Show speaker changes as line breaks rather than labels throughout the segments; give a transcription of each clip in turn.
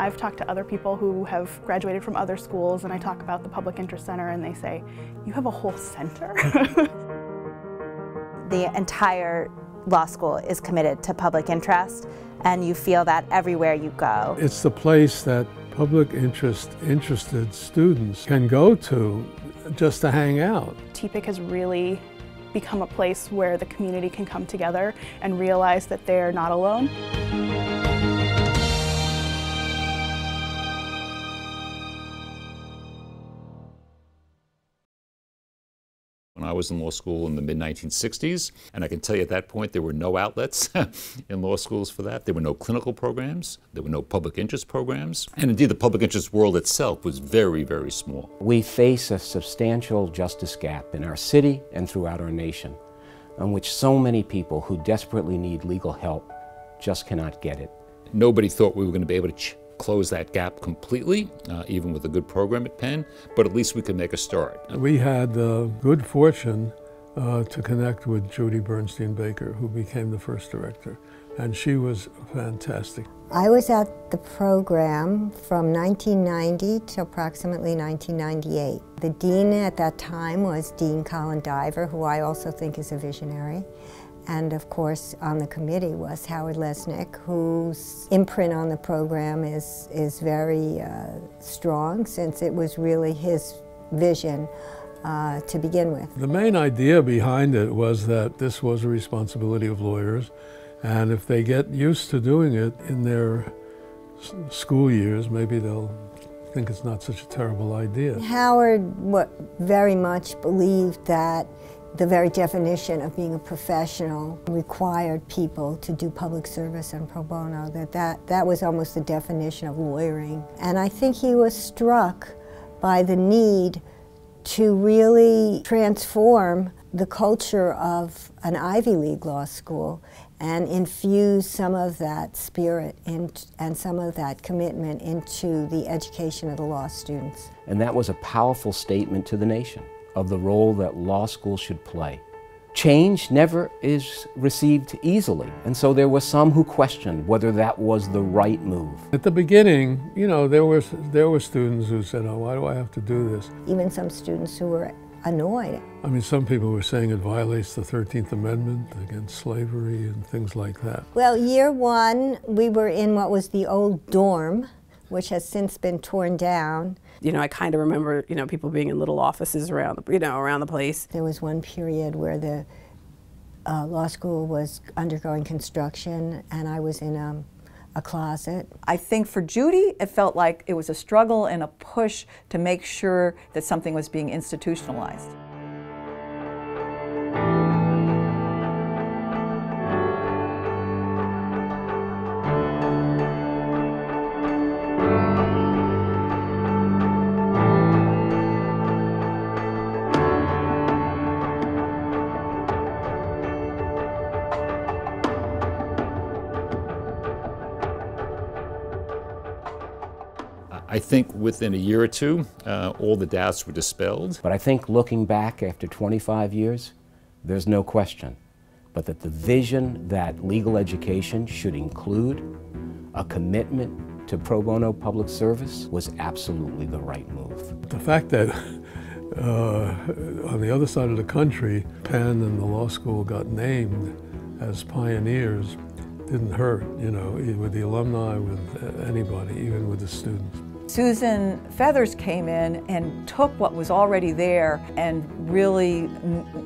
I've talked to other people who have graduated from other schools, and I talk about the Public Interest Center, and they say, "You have a whole center?"
The entire law school is committed to public interest, and you feel that everywhere you go.
It's the place that public interested students can go to just to hang out.
TPIC has really become a place where the community can come together and realize that they're not alone.
When I was in law school in the mid-1960s, and I can tell you at that point there were no outlets in law schools for that. There were no clinical programs, there were no public interest programs, and indeed the public interest world itself was very, very small.
We face a substantial justice gap in our city and throughout our nation, on which so many people who desperately need legal help just cannot get it.
Nobody thought we were going to be able to close that gap completely, even with a good program at Penn, but at least we could make a start.
We had the good fortune to connect with Judy Bernstein Baker, who became the first director, and she was fantastic.
I was at the program from 1990 to approximately 1998. The dean at that time was Dean Colin Diver, who I also think is a visionary. And of course, on the committee was Howard Lesnick, whose imprint on the program is very strong, since it was really his vision to begin with.
The main idea behind it was that this was a responsibility of lawyers, and if they get used to doing it in their school years, maybe they'll think it's not such a terrible idea. Howard
very much believed that the very definition of being a professional required people to do public service and pro bono, that was almost the definition of lawyering. And I think he was struck by the need to really transform the culture of an Ivy League law school and infuse some of that spirit and some of that commitment into the education of the law students.
And that was a powerful statement to the nation of the role that law school should play. Change never is received easily, and so there were some who questioned whether that was the right move.
At the beginning, you know, there were students who said, "Oh, why do I have to do this?"
Even some students who were annoyed.
I mean, some people were saying it violates the 13th Amendment against slavery and things like that.
Well, year one, we were in what was the old dorm, which has since been torn down.
You know, I kind of remember, you know, people being in little offices around the place.
There was one period where the law school was undergoing construction, and I was in a closet.
I think for Judy, it felt like it was a struggle and a push to make sure that something was being institutionalized.
I think within a year or two, all the doubts were dispelled.
But I think looking back after 25 years, there's no question but that the vision that legal education should include a commitment to pro bono public service was absolutely the right move.
The fact that on the other side of the country, Penn and the law school got named as pioneers didn't hurt, you know, with the alumni, with anybody, even with the students.
Susan Feathers came in and took what was already there and really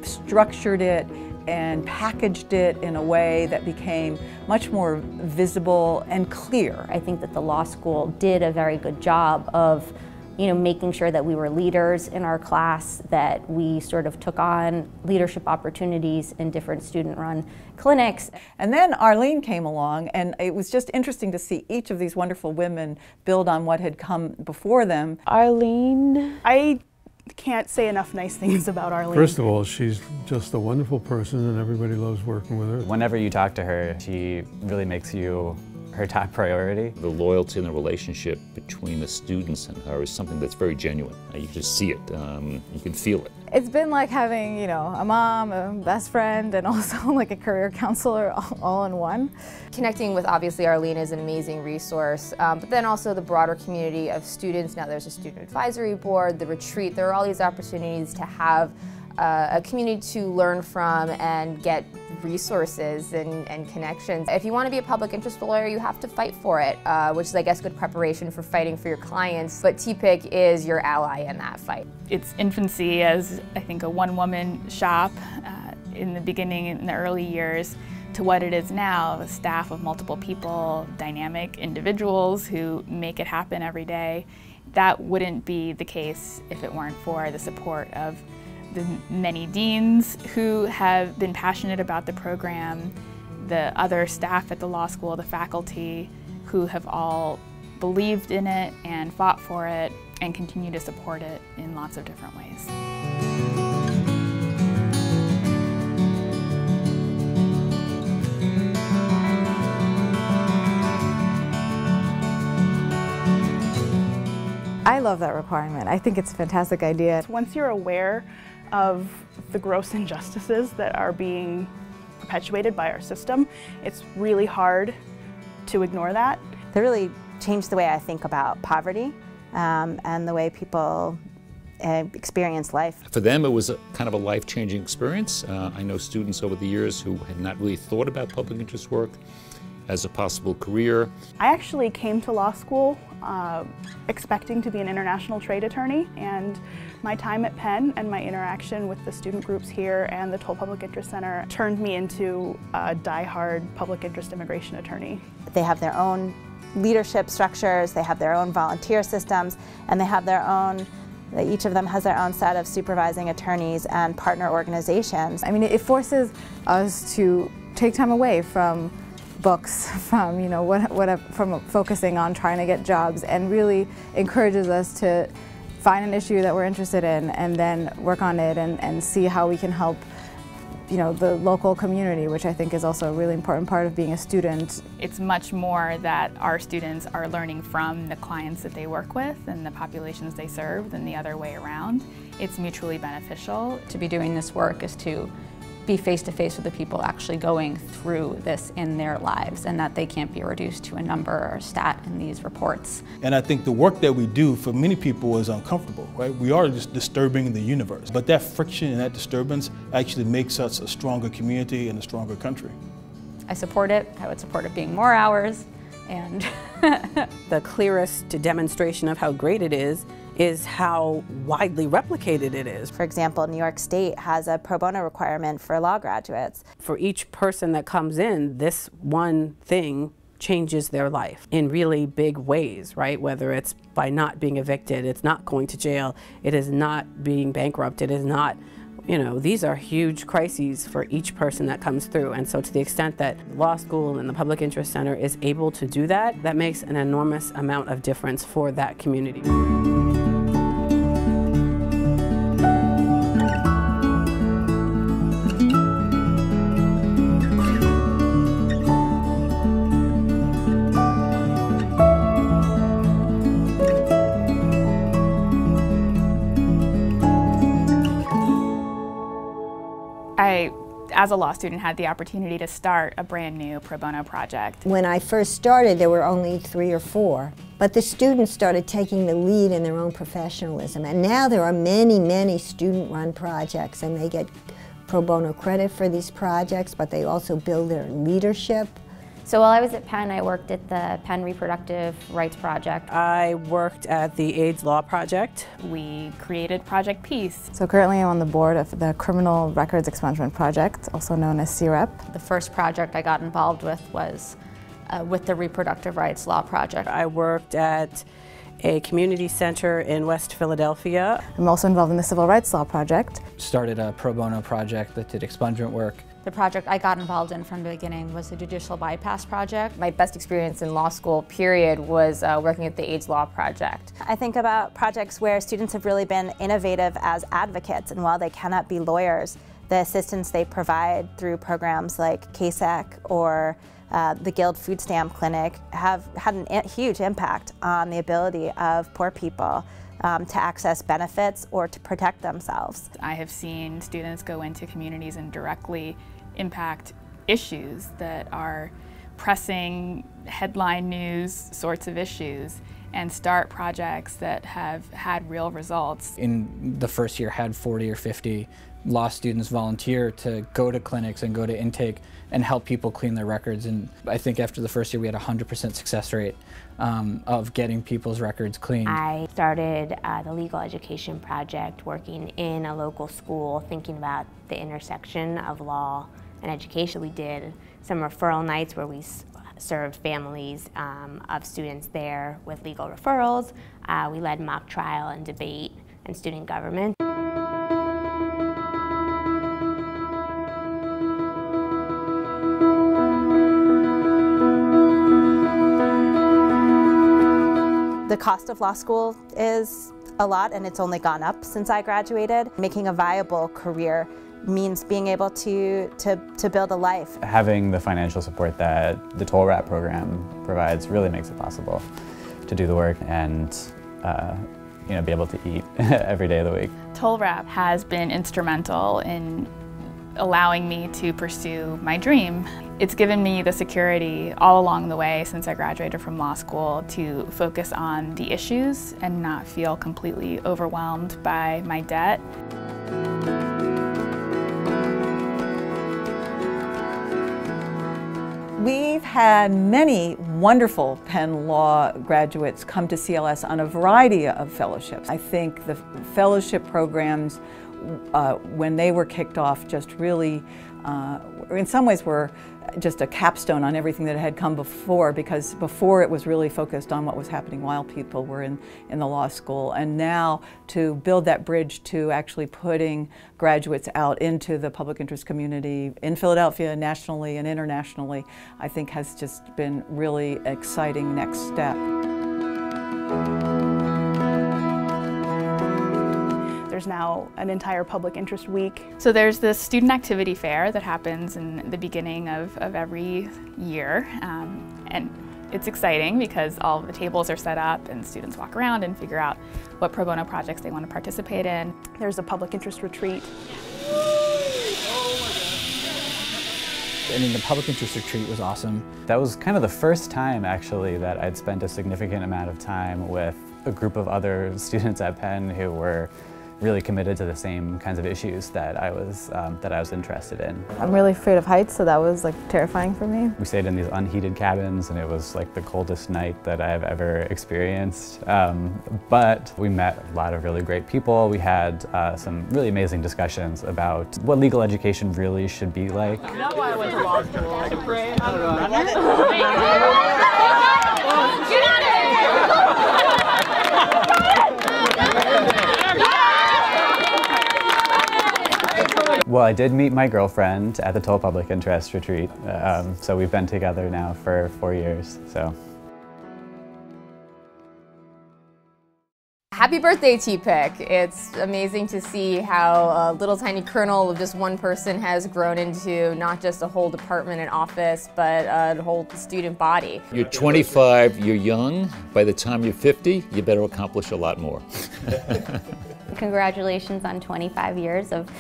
structured it and packaged it in a way that became much more visible and clear.
I think that the law school did a very good job of, you know, making sure that we were leaders in our class, that we sort of took on leadership opportunities in different student-run clinics.
And then Arlene came along, and it was just interesting to see each of these wonderful women build on what had come before them.
Arlene, I can't say enough nice things about Arlene.
First of all, she's just a wonderful person, and everybody loves working with her.
Whenever you talk to her, she really makes you her top priority.
The loyalty and the relationship between the students and her is something that's very genuine. You just see it, you can feel it.
It's been like having, you know, a mom, a best friend, and also like a career counselor all in one.
Connecting with, obviously, Arlene is an amazing resource, but then also the broader community of students. Now there's a student advisory board, the retreat. There are all these opportunities to have a community to learn from and get resources and connections. If you want to be a public interest lawyer, you have to fight for it, which is, I guess, good preparation for fighting for your clients, but TPIC is your ally in that fight.
Its infancy as, I think, a one-woman shop in the beginning, in the early years, to what it is now, a staff of multiple people, dynamic individuals who make it happen every day. That wouldn't be the case if it weren't for the support of the many deans who have been passionate about the program, the other staff at the law school, the faculty who have all believed in it and fought for it and continue to support it in lots of different ways.
I love that requirement. I think it's a fantastic idea.
Once you're aware of the gross injustices that are being perpetuated by our system, it's really hard to ignore that.
They really changed the way I think about poverty and the way people experience life.
For them, it was kind of a life-changing experience. I know students over the years who had not really thought about public interest work as a possible career.
I actually came to law school expecting to be an international trade attorney, and my time at Penn and my interaction with the student groups here and the Toll Public Interest Center turned me into a die-hard public interest immigration attorney.
They have their own leadership structures, they have their own volunteer systems, and they have their own, each of them has their own set of supervising attorneys and partner organizations.
I mean, it forces us to take time away from books, from, you know, from focusing on trying to get jobs, and really encourages us to find an issue that we're interested in and then work on it and see how we can help, you know, the local community, which I think is also a really important part of being a student.
It's much more that our students are learning from the clients that they work with and the populations they serve than the other way around. It's mutually beneficial.
To be doing this work is to be face-to-face with the people actually going through this in their lives, and that they can't be reduced to a number or a stat in these reports.
And I think the work that we do for many people is uncomfortable, right? We are just disturbing the universe. But that friction and that disturbance actually makes us a stronger community and a stronger country.
I support it. I would support it being more hours, and
the clearest demonstration of how great it is how widely replicated it is.
For example, New York State has a pro bono requirement for law graduates.
For each person that comes in, this one thing changes their life in really big ways, right? Whether it's by not being evicted, it's not going to jail, it is not being bankrupt, it is not, you know, these are huge crises for each person that comes through. And so to the extent that law school and the Public Interest Center is able to do that, that makes an enormous amount of difference for that community.
I, as a law student, had the opportunity to start a brand new pro bono project.
When I first started, there were only 3 or 4, but the students started taking the lead in their own professionalism. And now there are many, many student-run projects, and they get pro bono credit for these projects, but they also build their leadership.
So while I was at Penn, I worked at the Penn Reproductive Rights Project.
I worked at the AIDS Law Project.
We created Project Peace.
So currently I'm on the board of the Criminal Records Expungement Project, also known as CREP.
The first project I got involved with was with the Reproductive Rights Law Project.
I worked at a community center in West Philadelphia.
I'm also involved in the Civil Rights Law Project.
Started a pro bono project that did expungement work.
The project I got involved in from the beginning was the Judicial Bypass Project.
My best experience in law school, period, was working at the AIDS Law Project.
I think about projects where students have really been innovative as advocates, and while they cannot be lawyers, the assistance they provide through programs like KSEC or the Guild Food Stamp Clinic have had a huge impact on the ability of poor people to access benefits or to protect themselves.
I have seen students go into communities and directly impact issues that are pressing headline news sorts of issues and start projects that have had real results.
In the first year, had 40 or 50 law students volunteer to go to clinics and go to intake and help people clean their records. And I think after the first year we had a 100% success rate of getting people's records cleaned.
I started the legal education project working in a local school, thinking about the intersection of law and education. We did some referral nights where we served families of students there with legal referrals. We led mock trial and debate and student government.
The cost of law school is a lot, and it's only gone up since I graduated. Making a viable career means being able to build a life.
Having the financial support that the toll wrap program provides really makes it possible to do the work and be able to eat every day of the week.
Toll wrap has been instrumental in allowing me to pursue my dream. It's given me the security all along the way since I graduated from law school to focus on the issues and not feel completely overwhelmed by my debt.
We've had many wonderful Penn Law graduates come to CLS on a variety of fellowships. I think the fellowship programs, when they were kicked off, just really, in some ways were just a capstone on everything that had come before, because before it was really focused on what was happening while people were in the law school. And now to build that bridge to actually putting graduates out into the public interest community in Philadelphia, nationally and internationally, I think has just been really exciting next step.
There's now an entire public interest week.
So there's this student activity fair that happens in the beginning of every year. And it's exciting because all of the tables are set up and students walk around and figure out what pro bono projects they want to participate in.
There's a public interest retreat.
I mean, the public interest retreat was awesome.
That was kind of the first time, actually, that I'd spent a significant amount of time with a group of other students at Penn who were really committed to the same kinds of issues that I was interested in.
I'm really afraid of heights, so that was like terrifying for me.
We stayed in these unheated cabins, and it was like the coldest night that I've ever experienced. But we met a lot of really great people. We had some really amazing discussions about what legal education really should be like.
You know why I went to law school? I
Well, I did meet my girlfriend at the Toll Public Interest Retreat, so we've been together now for 4 years. So.
Happy birthday, T-Pick. It's amazing to see how a little tiny kernel of just one person has grown into not just a whole department and office, but a whole student body.
You're 25, you're young. By the time you're 50, you better accomplish a lot more.
Congratulations on 25 years of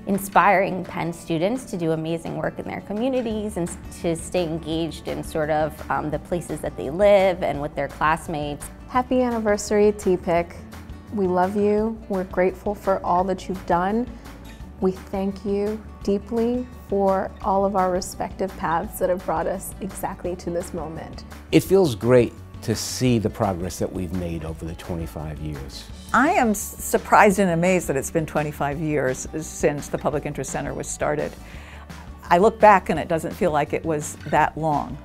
inspiring Penn students to do amazing work in their communities and to stay engaged in sort of the places that they live and with their classmates.
Happy anniversary, T-Pick. We love you. We're grateful for all that you've done. We thank you deeply for all of our respective paths that have brought us exactly to this moment.
It feels great to see the progress that we've made over the 25 years.
I am surprised and amazed that it's been 25 years since the Public Interest Center was started. I look back and it doesn't feel like it was that long.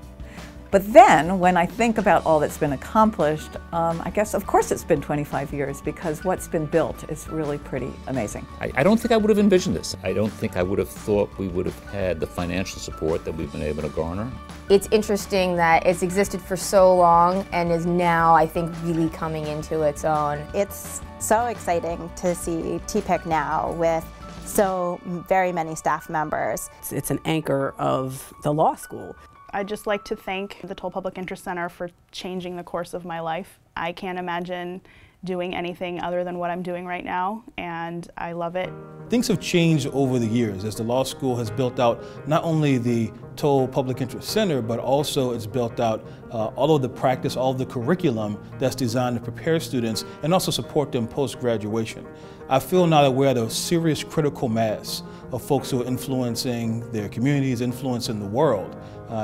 But then, when I think about all that's been accomplished, I guess, of course, it's been 25 years because what's been built is really pretty amazing.
I don't think I would have envisioned this. I don't think I would have thought we would have had the financial support that we've been able to garner.
It's interesting that it's existed for so long and is now, I think, really coming into its own.
It's so exciting to see T-Pick now with so very many staff members.
It's an anchor of the law school.
I'd just like to thank the Toll Public Interest Center for changing the course of my life. I can't imagine doing anything other than what I'm doing right now, and I love it.
Things have changed over the years as the law school has built out not only the Toll Public Interest Center, but also it's built out all of the practice, all of the curriculum that's designed to prepare students and also support them post-graduation. I feel now that we're at a serious critical mass of folks who are influencing their communities, influencing the world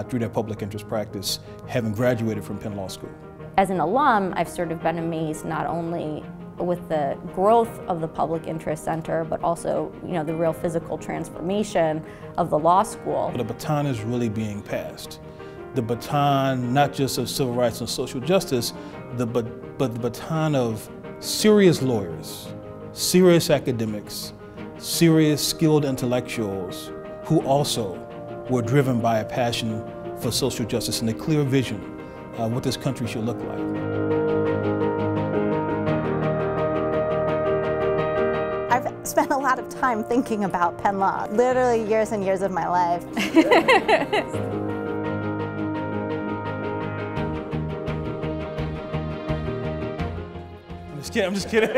through their public interest practice, having graduated from Penn Law School.
As an alum, I've sort of been amazed not only with the growth of the Public Interest Center, but also, the real physical transformation of the law school.
The baton is really being passed. The baton, not just of civil rights and social justice, but the baton of serious lawyers, serious academics, serious skilled intellectuals who also were driven by a passion for social justice and a clear vision what this country should look like.
I've spent a lot of time thinking about Penn Law, literally years and years of my life.
I'm just kidding.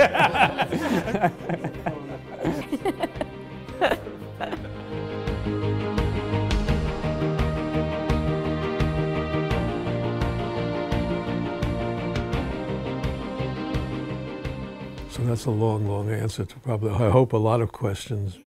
So that's a long, long answer to probably, I hope, a lot of questions.